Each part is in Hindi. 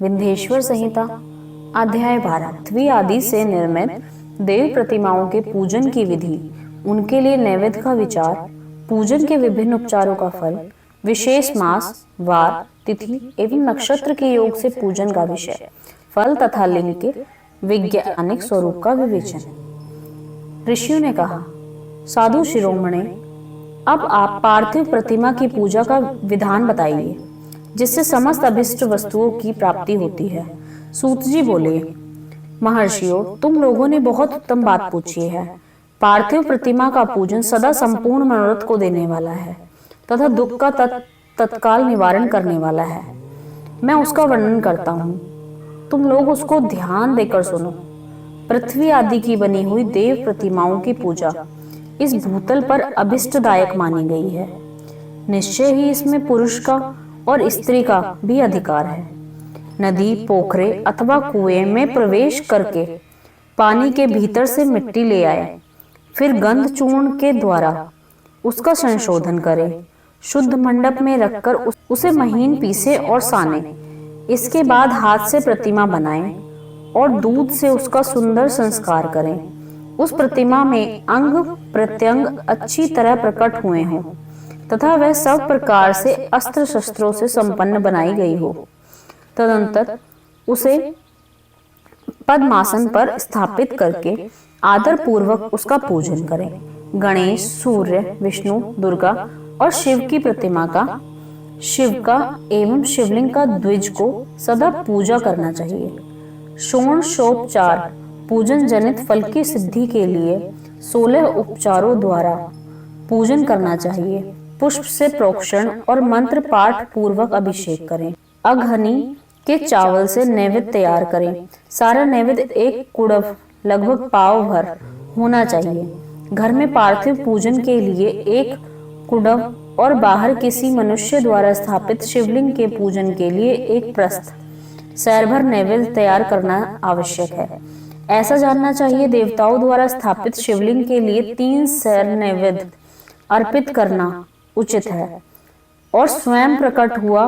विंध्येश्वर संहिता अध्याय 12 द्वि आदि से निर्मित देव प्रतिमाओं के पूजन की विधि, उनके लिए नैवेद्य का विचार, पूजन के विभिन्न उपचारों का फल, विशेष मास, वार, तिथि एवं नक्षत्र के योग से पूजन का विषय, फल तथा लिंग के वैज्ञानिक स्वरूप का विवेचन। ऋषियों ने कहा, साधु शिरोमणे, अब आप पार्थिव प्रतिमा की पूजा का विधान बताइए जिससे समस्त अभिष्ट वस्तुओं की प्राप्ति होती है। सूत जी बोले, महर्षियों, तुम लोगों ने बहुत उत्तम बात पूछी है। पार्थिव प्रतिमा का पूजन सदा संपूर्ण मनोरथ को देने वाला है तथा दुख का तत्काल निवारण करने वाला है। मैं उसका वर्णन करता हूँ, तुम लोग उसको ध्यान देकर सुनो। पृथ्वी आदि की बनी हुई देव प्रतिमाओं की पूजा इस भूतल पर अभिष्टदायक मानी गई है। निश्चय ही इसमें पुरुष का और स्त्री का भी अधिकार है। नदी, पोखरे अथवा कुएं में प्रवेश करके पानी के भीतर से मिट्टी ले आए, फिर गंध चूर्ण के द्वारा उसका संशोधन करें, शुद्ध मंडप में रखकर उसे महीन पीसे और साने। इसके बाद हाथ से प्रतिमा बनाएं और दूध से उसका सुंदर संस्कार करें। उस प्रतिमा में अंग प्रत्यंग अच्छी तरह प्रकट हुए हों तथा वह सब प्रकार से अस्त्र शस्त्रों से संपन्न बनाई गई हो। तदंतर उसे पद्मासन पर स्थापित करके आदर पूर्वक उसका पूजन करें। गणेश, सूर्य, विष्णु, दुर्गा और शिव की प्रतिमा का, शिव का एवं शिवलिंग का द्विज को सदा पूजा करना चाहिए। षोडशोपचार पूजन जनित फल की सिद्धि के लिए 16 उपचारों द्वारा पूजन करना चाहिए। पुष्प से प्रोक्षण और मंत्र पाठ पूर्वक अभिषेक करें। अघनी के चावल से नैवेद्य तैयार करें। सारा नैवेद्य एक कुड़व लगभग पाव भर होना चाहिए। घर में पार्थिव पूजन के लिए एक कुड़व और बाहर किसी मनुष्य द्वारा स्थापित शिवलिंग के पूजन के लिए एक प्रस्थ सैर भर नैवेद्य तैयार करना आवश्यक है। ऐसा जानना चाहिए, देवताओं द्वारा स्थापित शिवलिंग के लिए 3 सैर नैवेद्य अर्पित करना उचित है और स्वयं प्रकट हुआ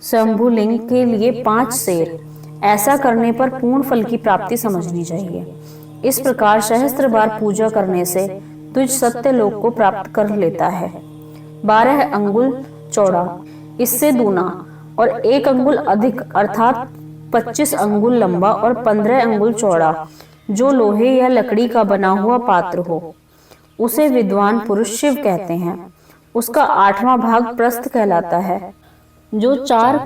शंभुलिंग के लिए 5 सेर। ऐसा करने पर पूर्ण फल की प्राप्ति समझनी चाहिए। इस प्रकार सहस्त्र बार पूजा करने से द्विज सत्य लोक को प्राप्त कर लेता है। 12 अंगुल चौड़ा, इससे दूना और 1 अंगुल अधिक अर्थात 25 अंगुल लंबा और 15 अंगुल चौड़ा जो लोहे या लकड़ी का बना हुआ पात्र हो, उसे विद्वान पुरुष शिव कहते हैं। उसका 8वां भाग प्रस्थ कहलाता है, जो 4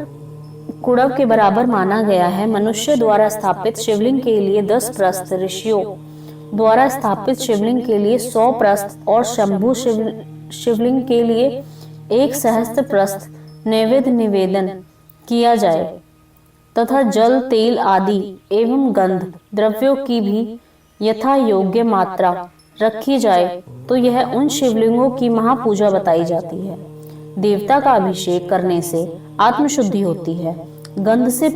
कुड़व के बराबर माना गया है। मनुष्य द्वारा स्थापित शिवलिंग के लिए 10 प्रस्थ, ऋषियों द्वारा स्थापित शिवलिंग के लिए 100 प्रस्थ और शंभु शिवलिंग के लिए 1 सहस्त्र प्रस्थ नैवेद्य निवेदन किया जाए तथा जल, तेल आदि एवं गंध द्रव्यों की भी यथा योग्य मात्रा रखी जाए तो यह उन शिवलिंगों की महापूजा बताई जाती है। देवता का अभिषेक करने से आत्मशुद्धि होती है, गंध से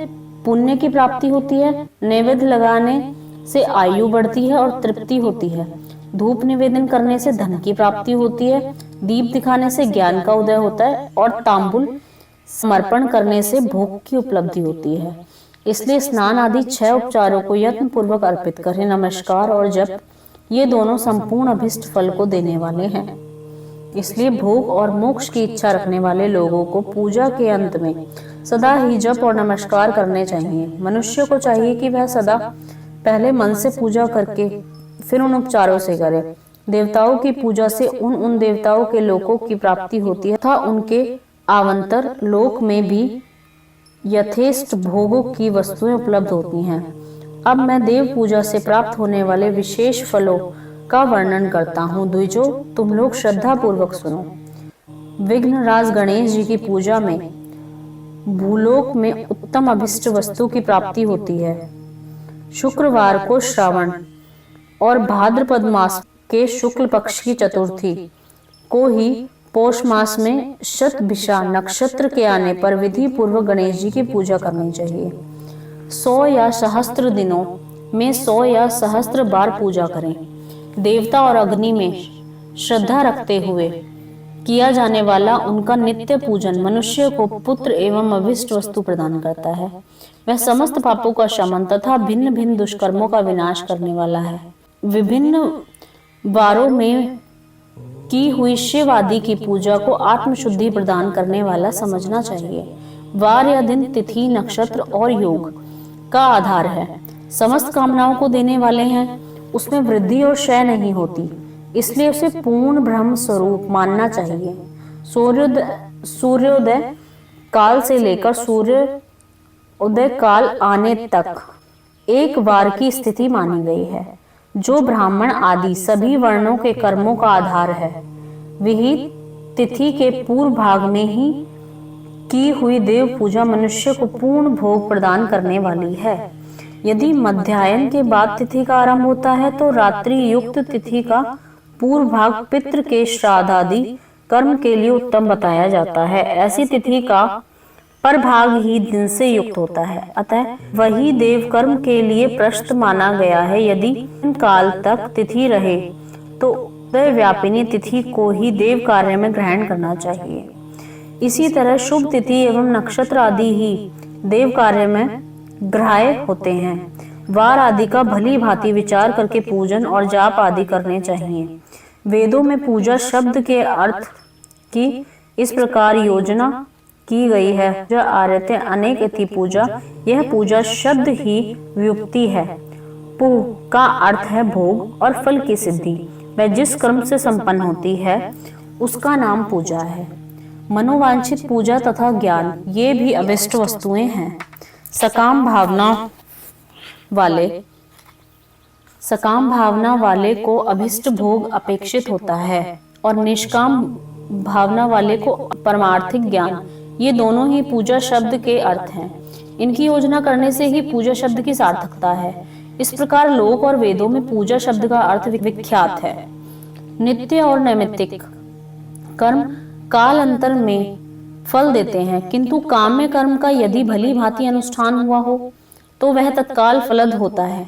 पुण्य की प्राप्ति होती है, नैवेद्य लगाने से आयु बढ़ती है और तृप्ति होती है, धूप निवेदन करने से धन की प्राप्ति होती है, दीप दिखाने से ज्ञान का उदय होता है और तांबुल समर्पण करने से भोग की उपलब्धि होती है। इसलिए स्नान आदि 6 उपचारों को यत्न पूर्वक अर्पित करें। नमस्कार और जप, ये दोनों संपूर्ण अभिष्ट फल को देने वाले हैं। इसलिए भोग और मोक्ष की इच्छा रखने वाले लोगों को पूजा के अंत में सदा ही जप और नमस्कार करने चाहिए। मनुष्य को चाहिए कि वह सदा पहले मन से पूजा करके फिर उन उपचारों से करे। देवताओं की पूजा से उन देवताओं के लोकों की प्राप्ति होती है तथा उनके आवंतर लोक में भी यथेष्ट भोगों की वस्तुएं उपलब्ध होती हैं। अब मैं देव पूजा से प्राप्त होने वाले विशेष फलों का वर्णन करता हूँ। द्विजो, तुम लोग श्रद्धा पूर्वक सुनो। विघ्नराज गणेश जी की पूजा में भूलोक में उत्तम अभिष्ट वस्तु की प्राप्ति होती है। शुक्रवार को श्रावण और भाद्रपद मास के शुक्ल पक्ष की चतुर्थी को ही पौष मास में शतभिषा नक्षत्र के आने पर विधि पूर्वक गणेश जी की पूजा करनी चाहिए। 100 या सहस्त्र दिनों में 100 या सहस्त्र बार पूजा करें। देवता और अग्नि में श्रद्धा रखते हुए किया जाने वाला उनका नित्य पूजन मनुष्य को पुत्र एवं अभिष्ट वस्तु प्रदान करता है। वह समस्त पापों का शमन तथा भिन्न भिन्न दुष्कर्मों का विनाश करने वाला है। विभिन्न वारों में की हुई शिव आदि की पूजा को आत्मशुद्धि प्रदान करने वाला समझना चाहिए। वार या दिन, तिथि, नक्षत्र और योग का आधार है, समस्त कामनाओं को देने वाले हैं। उसमें वृद्धि और क्षय नहीं होती, इसलिए उसे पूर्ण ब्रह्म स्वरूप मानना चाहिए। सूर्योदय काल से लेकर सूर्य उदय काल आने तक एक वार की स्थिति मानी गई है, जो ब्राह्मण आदि सभी वर्णों के कर्मों का आधार है। विहित तिथि के पूर्व भाग में ही की हुई देव पूजा मनुष्य को पूर्ण भोग प्रदान करने वाली है। यदि मध्याह्न के बाद तिथि का आरंभ होता है तो रात्रि युक्त तिथि का पूर्व भाग पितृ के श्राद्ध आदि कर्म के लिए उत्तम बताया जाता है। ऐसी तिथि का परभाग ही दिन से युक्त होता है, अतः वही देव कर्म के लिए प्रशस्त माना गया है। यदि काल तक तिथि रहे तो उदय व्यापिनी तिथि को ही देव कार्य में ग्रहण करना चाहिए। इसी तरह शुभ तिथि एवं नक्षत्र आदि ही देव कार्य में ग्राह्य होते हैं। वार आदि का भली भांति विचार करके पूजन और जाप आदि करने चाहिए। वेदों में पूजा शब्द के अर्थ की इस प्रकार योजना की गई है। जो आर्यते अनेक इति पूजा, यह पूजा शब्द ही व्युक्ति है। पुह का अर्थ है भोग और फल की सिद्धि। वह जिस कर्म से संपन्न होती है उसका नाम पूजा है। मनोवांछित पूजा तथा ज्ञान ये भी अभिष्ट वस्तुएं हैं। सकाम भावना वाले को अभिष्ट भोग अपेक्षित होता है और निष्काम भावना वाले को परमार्थिक ज्ञान, ये दोनों ही पूजा शब्द के अर्थ हैं। इनकी योजना करने से ही पूजा शब्द की सार्थकता है। इस प्रकार लोक और वेदों में पूजा शब्द का अर्थ विख्यात है। नित्य और नैमित्तिक कर्म काल अंतर में फल देते हैं, किंतु काम्य कर्म का यदि भली भांति अनुष्ठान हुआ हो तो वह तत्काल फलद होता है।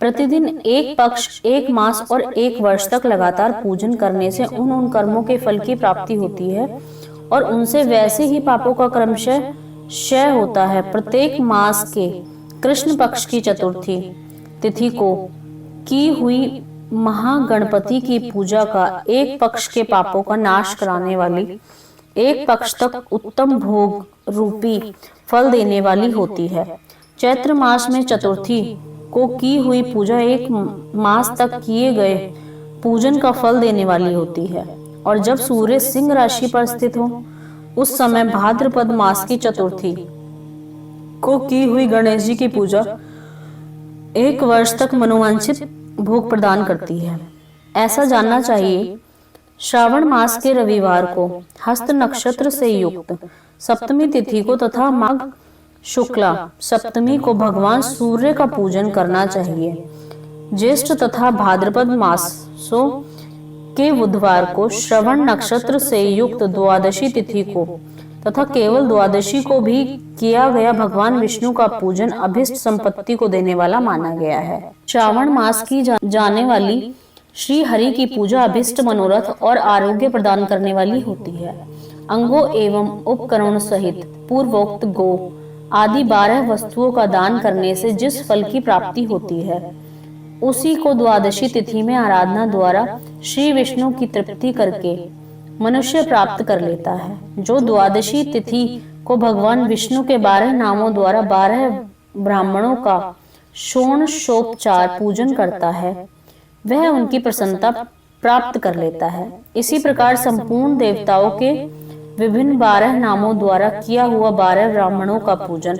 प्रतिदिन एक पक्ष, एक मास और एक वर्ष तक लगातार पूजन करने से उन कर्मों के फल की प्राप्ति होती है और उनसे वैसे ही पापों का क्रमशः क्षय होता है। प्रत्येक मास के कृष्ण पक्ष की चतुर्थी तिथि को की हुई महागणपति की पूजा का एक पक्ष के पापों का नाश कराने वाली, एक पक्ष तक उत्तम भोग रूपी फल देने वाली होती है। चैत्र मास में चतुर्थी को की हुई पूजा एक मास तक किए गए पूजन का फल देने वाली होती है। और जब सूर्य सिंह राशि पर स्थित हो उस समय भाद्रपद मास की चतुर्थी को की हुई गणेश जी की पूजा एक वर्ष तक मनोवांछित भोग प्रदान करती है। ऐसा जानना चाहिए, श्रावण मास के रविवार को हस्त नक्षत्र से युक्त सप्तमी तिथि को तथा माघ शुक्ला सप्तमी को भगवान सूर्य का पूजन करना चाहिए। ज्येष्ठ तथा भाद्रपद मासों के बुधवार को श्रवण नक्षत्र से युक्त द्वादशी तिथि को तथा केवल द्वादशी को भी किया गया भगवान विष्णु का पूजन अभिष्ट संपत्ति को देने वाला माना गया है। श्रावण मास की जाने वाली श्री हरि की पूजा अभिष्ट मनोरथ और आरोग्य प्रदान करने वाली होती है। अंगों एवं उपकरणों सहित पूर्वोक्त गो आदि 12 वस्तुओं का दान करने से जिस फल की प्राप्ति होती है उसी को द्वादशी तिथि में आराधना द्वारा श्री विष्णु की तृप्ति करके मनुष्य प्राप्त कर लेता है। जो द्वादशी तिथि को भगवान विष्णु के 12 नामों द्वारा 12 ब्राह्मणों का षोडशोपचार पूजन करता है वह उनकी प्रसन्नता प्राप्त कर लेता है। इसी प्रकार संपूर्ण देवताओं के विभिन्न 12 नामों द्वारा किया हुआ 12 ब्राह्मणों का पूजन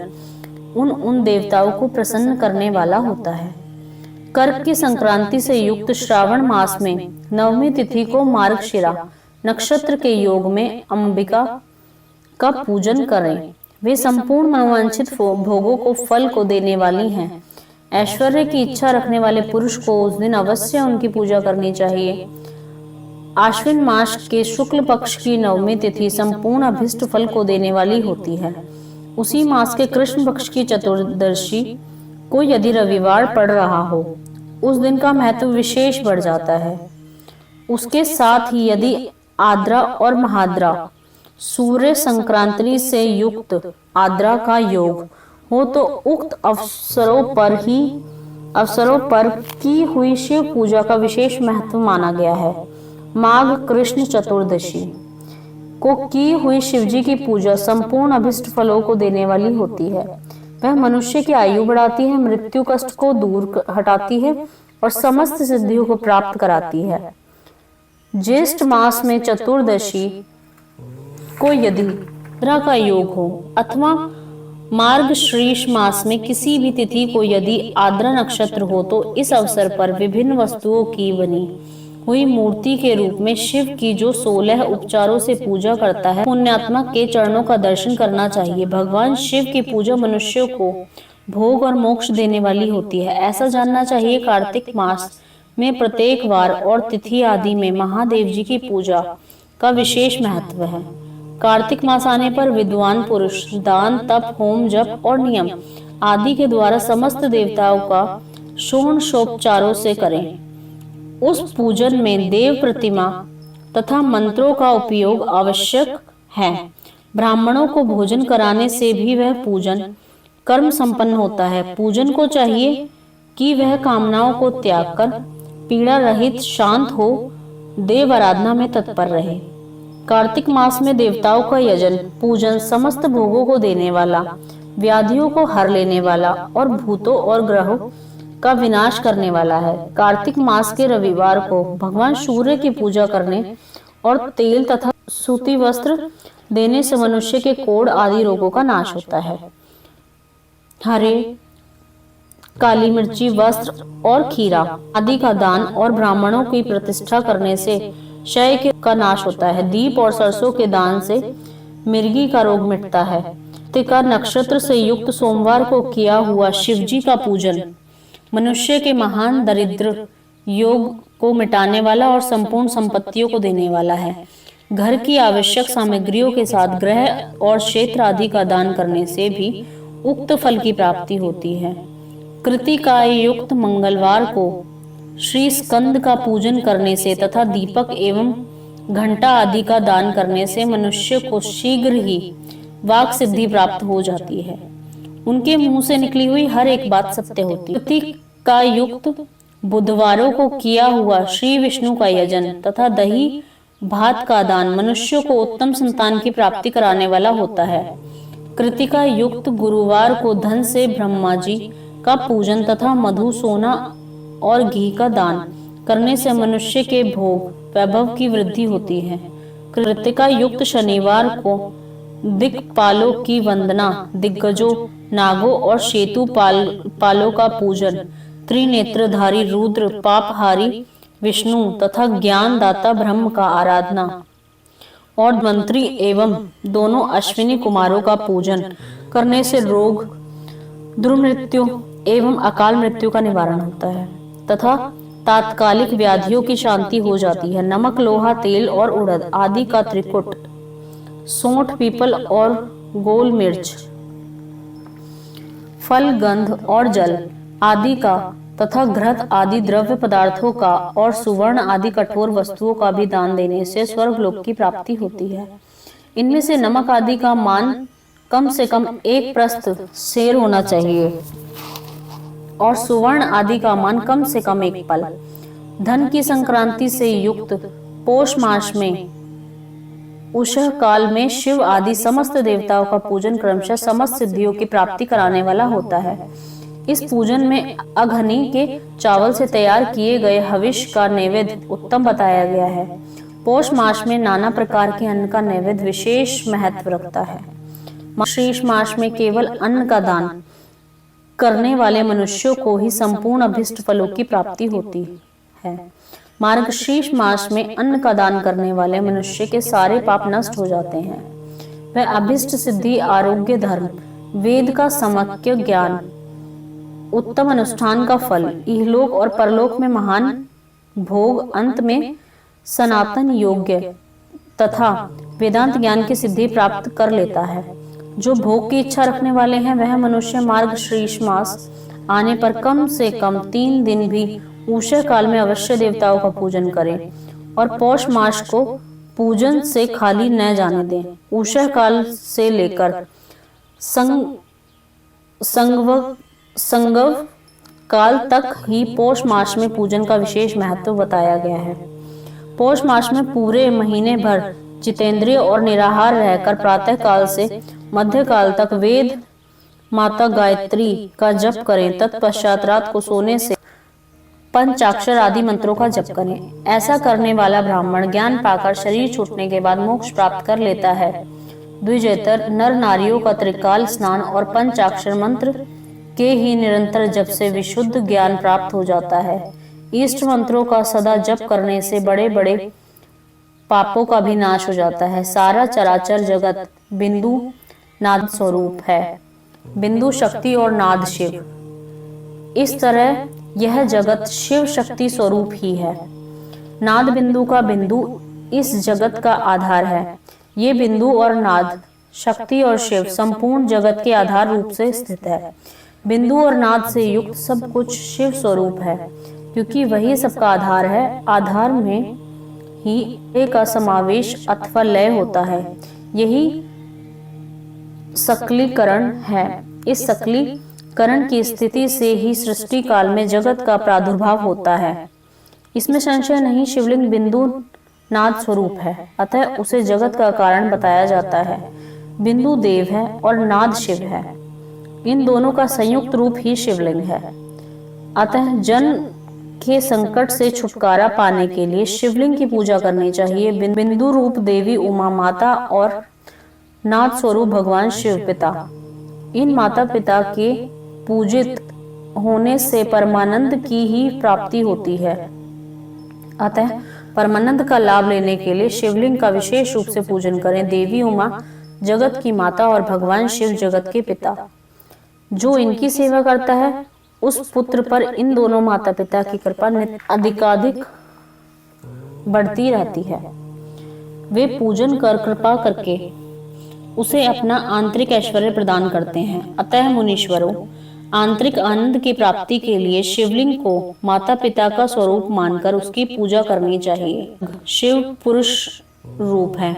उन देवताओं को प्रसन्न करने वाला होता है। कर्क की संक्रांति से युक्त श्रावण मास में नवमी तिथि को मार्गशिरा नक्षत्र के योग में अंबिका का पूजन करें। वे संपूर्ण मनोवांछित भोगों को फल को देने वाली हैं। ऐश्वर्य की इच्छा रखने वाले पुरुष को उस दिन अवश्य उनकी पूजा करनी चाहिए। आश्विन मास के शुक्ल पक्ष की नवमी तिथि संपूर्ण अभिष्ट फल को देने वाली होती है। उसी मास के कृष्ण पक्ष की चतुर्दशी को यदि रविवार पड़ रहा हो उस दिन का महत्व विशेष बढ़ जाता है। उसके साथ ही यदि आद्रा और महाद्रा, सूर्य संक्रांति से युक्त आद्रा का योग हो तो उक्त अवसरों पर की हुई शिव पूजा का विशेष महत्व माना गया है। माघ कृष्ण चतुर्दशी को की हुई शिवजी की पूजा संपूर्ण अभिष्ट फलों को देने वाली होती है। वह मनुष्य की आयु बढ़ाती है, मृत्यु कष्ट को दूर हटाती है और समस्त सिद्धियों को प्राप्त कराती है। ज्येष्ठ मास में चतुर्दशी को यदि आद्रा का योग हो अथवा मार्गशीर्ष मास में किसी भी तिथि को यदि आद्रा नक्षत्र हो तो इस अवसर पर विभिन्न वस्तुओं की बनी हुई मूर्ति के रूप में शिव की जो 16 उपचारों से पूजा करता है, पुण्यात्मा के चरणों का दर्शन करना चाहिए। भगवान शिव की पूजा मनुष्यों को भोग और मोक्ष देने वाली होती है, ऐसा जानना चाहिए। कार्तिक मास में प्रत्येक वार और तिथि आदि में महादेव जी की पूजा का विशेष महत्व है। कार्तिक मास आने पर विद्वान पुरुष दान, तप, होम, जप और नियम आदि के द्वारा समस्त देवताओं का षोडशोपचारों से करें। उस पूजन में देव प्रतिमा तथा मंत्रों का उपयोग आवश्यक है। ब्राह्मणों को भोजन कराने से भी वह पूजन कर्म संपन्न होता है। पूजन को चाहिए कि वह कामनाओं को त्याग कर पीड़ा रहित शांत हो देव आराधना में तत्पर रहे। कार्तिक मास में देवताओं का यजन पूजन समस्त भोगों को देने वाला, व्याधियों को हर लेने वाला और भूतों और ग्रहों का विनाश करने वाला है। कार्तिक मास के रविवार को भगवान सूर्य की पूजा करने और तेल तथा सूती वस्त्र देने से मनुष्य के कोढ़ आदि रोगों का नाश होता है। हरे, काली मिर्ची, वस्त्र और खीरा आदि का दान और ब्राह्मणों की प्रतिष्ठा करने से क्षय का नाश होता है। दीप और सरसों के दान से मिर्गी का रोग मिटता है। कृत्तिका नक्षत्र से युक्त सोमवार को किया हुआ शिवजी का पूजन मनुष्य के महान दरिद्र योग को मिटाने वाला और संपूर्ण संपत्तियों को देने वाला है। घर की आवश्यक सामग्रियों के साथ ग्रह और क्षेत्र आदि का दान करने से भी उक्त फल की प्राप्ति होती है। कृतिका युक्त मंगलवार को श्री स्कंद का पूजन करने से तथा दीपक एवं घंटा आदि का दान करने से मनुष्य को शीघ्र ही वाक सिद्धि प्राप्त हो जाती है। उनके मुंह से निकली हुई हर एक बात सत्य होती है। कृतिका युक्त बुधवारों को किया हुआ श्री विष्णु का यजन तथा दही भात का दान मनुष्य को उत्तम संतान की प्राप्ति कराने वाला होता है। कृतिका युक्त गुरुवार को धन से ब्रह्मा जी का पूजन तथा मधु, सोना और घी का दान करने से मनुष्य के भोग वैभव की वृद्धि होती है। कृतिका युक्त शनिवार को दिक्पालों की वंदना, दिग्गजों, नागों और शेतु पालों का पूजन, त्रिनेत्रधारी रुद्र, पापहारी विष्णु तथा ज्ञान दाता ब्रह्म का आराधना और मंत्री एवं दोनों अश्विनी कुमारों का पूजन करने से रोग, दुर्मृत्यु एवं अकाल मृत्यु का निवारण होता है तथा तात्कालिक व्याधियों की शांति हो जाती है। नमक, लोहा, तेल और उड़द आदि का त्रिकुट, सौंठ, पीपल और गोल मिर्च, फल, गंध और जल आदि का तथा घृत आदि द्रव्य पदार्थों का और सुवर्ण आदि कठोर वस्तुओं का भी दान देने से स्वर्गलोक की प्राप्ति होती है। इनमें से नमक आदि का मान कम से कम 1 प्रस्थ सेर होना चाहिए और सुवर्ण आदि का मान कम से कम 1 पल। धन की संक्रांति से युक्त पौष मास में उषः काल में शिव आदि समस्त देवताओं का पूजन क्रमशः समस्त सिद्धियों की प्राप्ति कराने वाला होता है। इस पूजन में अघनी के चावल से तैयार किए गए हविष का नैवेद्य उत्तम बताया गया है। पौष मास में नाना प्रकार के अन्न का नैवेद्य विशेष महत्व रखता है। मार्गशीर्ष मास में केवल अन्न का दान करने वाले मनुष्यों को ही संपूर्ण अभिष्ट फलों की प्राप्ति होती है। मार्गशीर्ष मास में अन्न का दान करने वाले मनुष्य के सारे पाप नष्ट हो जाते हैं। वह अभिष्ट सिद्धि, आरोग्य, धर्म, वेद का सम्यक ज्ञान, उत्तम अनुष्ठान का फल, इहलोक और परलोक में महान भोग, अंत में सनातन योग्य तथा वेदांत ज्ञान की सिद्धि प्राप्त कर लेता है। जो भोग की इच्छा रखने वाले हैं वह मनुष्य मार्गशीर्ष मास आने पर कम से कम 3 दिन भी उषः काल में अवश्य देवताओं का पूजन करें और पौष मास को पूजन से खाली न जाने दें। उषः काल से लेकर संगव काल तक ही पौष मास में पूजन का विशेष महत्व बताया गया है। पौष मास में पूरे महीने भर जितेंद्रिय और निराहार रहकर प्रातः काल से मध्य काल तक वेद माता गायत्री का जप करें। तत्पश्चात रात को सोने से पंचाक्षर आदि मंत्रों का जप करें। ऐसा करने वाला ब्राह्मण ज्ञान पाकर शरीर छूटने के बाद मोक्ष प्राप्त कर लेता है। द्विजेतर नर नारियों का त्रिकाल स्नान और पंचाक्षर मंत्र के ही निरंतर जप से विशुद्ध ज्ञान प्राप्त हो जाता है। इष्ट मंत्रों का सदा जप करने से बड़े बड़े पापों का भी नाश हो जाता है। सारा चराचर जगत बिंदु नाद स्वरूप है। बिंदु शक्ति और नाद शिव। इस तरह यह जगत शिव शक्ति स्वरूप ही है। नाद बिंदु का बिंदु इस जगत का आधार है। ये बिंदु और नाद शक्ति और शिव संपूर्ण जगत के आधार रूप से स्थित है। बिंदु और नाद से युक्त सब कुछ शिव स्वरूप है, क्योंकि वही सबका आधार है। आधार में ही एक का समावेश अथवा लय होता है। यही सकलीकरण है। इस सकलीकरण की स्थिति से ही सृष्टि काल में जगत का प्रादुर्भाव होता है। इसमें संशय नहीं, शिवलिंग बिंदु नाद स्वरूप है, अतः उसे जगत का कारण बताया जाता है। बिंदु देव है और नाद शिव है। इन दोनों का संयुक्त रूप ही शिवलिंग है। अतः जन के संकट से छुटकारा पाने के लिए शिवलिंग की पूजा करनी चाहिए। बिंदु रूप देवी उमा माता और नाद स्वरूप भगवान शिव पिता। इन माता पिता के पूजित होने से परमानंद की ही प्राप्ति होती है। अतः परमानंद का लाभ लेने के लिए शिवलिंग का विशेष रूप से पूजन करें। देवी उमा जगत की माता और भगवान शिव जगत के पिता। जो इनकी सेवा करता है उस पुत्र पर इन दोनों माता पिता की कृपा अधिकाधिक बढ़ती रहती है। वे पूजन कर कृपा करके उसे अपना आंतरिक ऐश्वर्य प्रदान करते हैं। अतः मुनीश्वरों, आंतरिक आनंद की प्राप्ति के लिए शिवलिंग को माता पिता का स्वरूप मानकर उसकी पूजा करनी चाहिए। शिव पुरुष रूप है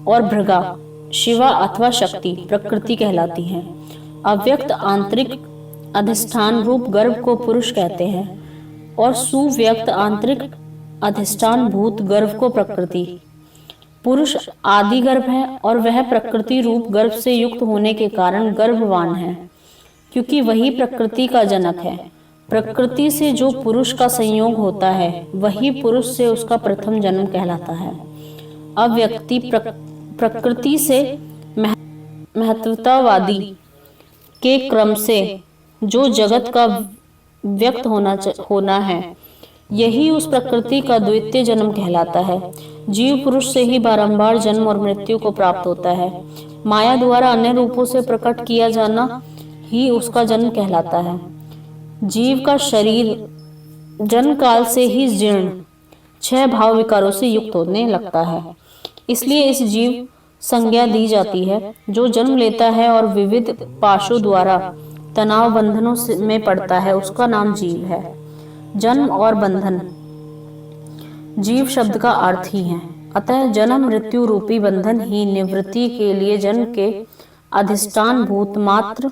और भृगा शिवा अथवा शक्ति प्रकृति कहलाती है। अव्यक्त आंतरिक अधिष्ठान रूप गर्भ को पुरुष कहते हैं और सुव्यक्त आंतरिक अधिष्ठान भूत गर्भ को प्रकृति। पुरुष आदि गर्भ है और वह प्रकृति रूप गर्भ से युक्त होने के कारण गर्भवान है, क्योंकि वही प्रकृति का जनक है। प्रकृति से जो पुरुष का संयोग होता है वही पुरुष से उसका प्रथम जन्म कहलाता है। अव्यक्ति प्रकृति से महत्वतावादी के क्रम से जो जगत का व्यक्त होना है, यही उस प्रकृति का द्वितीय जन्म कहलाता है। जीव पुरुष से ही बारंबार जन्म और मृत्यु को प्राप्त होता है। माया द्वारा अन्य रूपों से प्रकट किया जाना ही उसका जन्म कहलाता है। जीव का शरीर जन्म काल से ही जीर्ण 6 भाव विकारों से युक्त होने लगता है। इसलिए इस जीव संज्ञा दी जाती है। जो जन्म लेता है और विविध पाशों द्वारा तनाव बंधनों में पड़ता है, उसका नाम जीव है। जन्म और बंधन जीव शब्द का अर्थ ही है। अतः जन्म मृत्यु रूपी बंधन ही निवृत्ति के लिए जन्म के अधिष्ठान भूत मात्र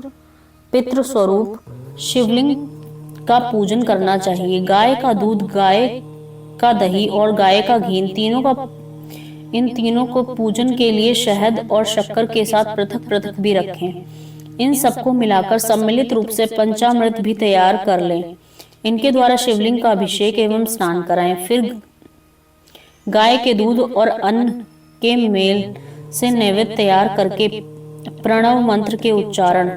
पितृ स्वरूप शिवलिंग का पूजन करना चाहिए। गाय का दूध, गाय का दही और गाय का घी, इन तीनों को पूजन के लिए शहद और शक्कर के साथ पृथक पृथक भी रखें। इन सबको मिलाकर सम्मिलित रूप से पंचामृत भी तैयार कर लें। इनके द्वारा शिवलिंग का अभिषेक एवं स्नान कराएं। फिर गाय के दूध और अन्न के मेल से नैवेद्य तैयार करके प्रणव मंत्र के उच्चारण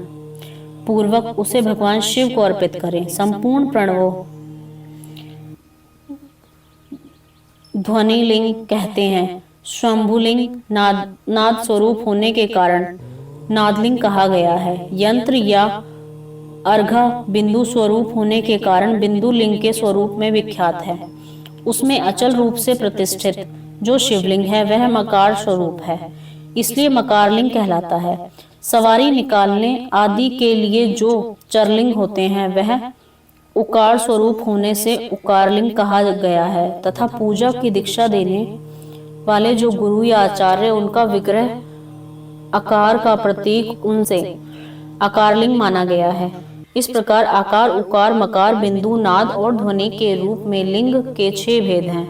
पूर्वक उसे भगवान शिव को अर्पित करें। संपूर्ण प्रणवों ध्वनिलिंग कहते हैं। स्वंभुलिंग नाद स्वरूप होने के कारण नादलिंग कहा गया है। यंत्र या अर्घा बिंदु स्वरूप होने के कारण बिंदु लिंग के स्वरूप में विख्यात है। उसमें अचल रूप से प्रतिष्ठित जो शिवलिंग है वह मकार स्वरूप है, इसलिए मकारलिंग कहलाता है। सवारी निकालने आदि के लिए जो चरलिंग होते हैं वह उकार स्वरूप होने से उकारलिंग कहा गया है, तथा पूजा की दीक्षा देने वाले जो गुरु या आचार्य, उनका विग्रह आकार का प्रतीक उनसे आकारलिंग माना गया है। इस प्रकार आकार, उकार, मकार, बिंदु, नाद और ध्वनि के रूप में लिंग के 6 भेद हैं।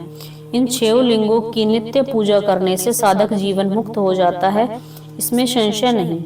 इन 6 लिंगों की नित्य पूजा करने से साधक जीवन मुक्त हो जाता है, इसमें संशय नहीं।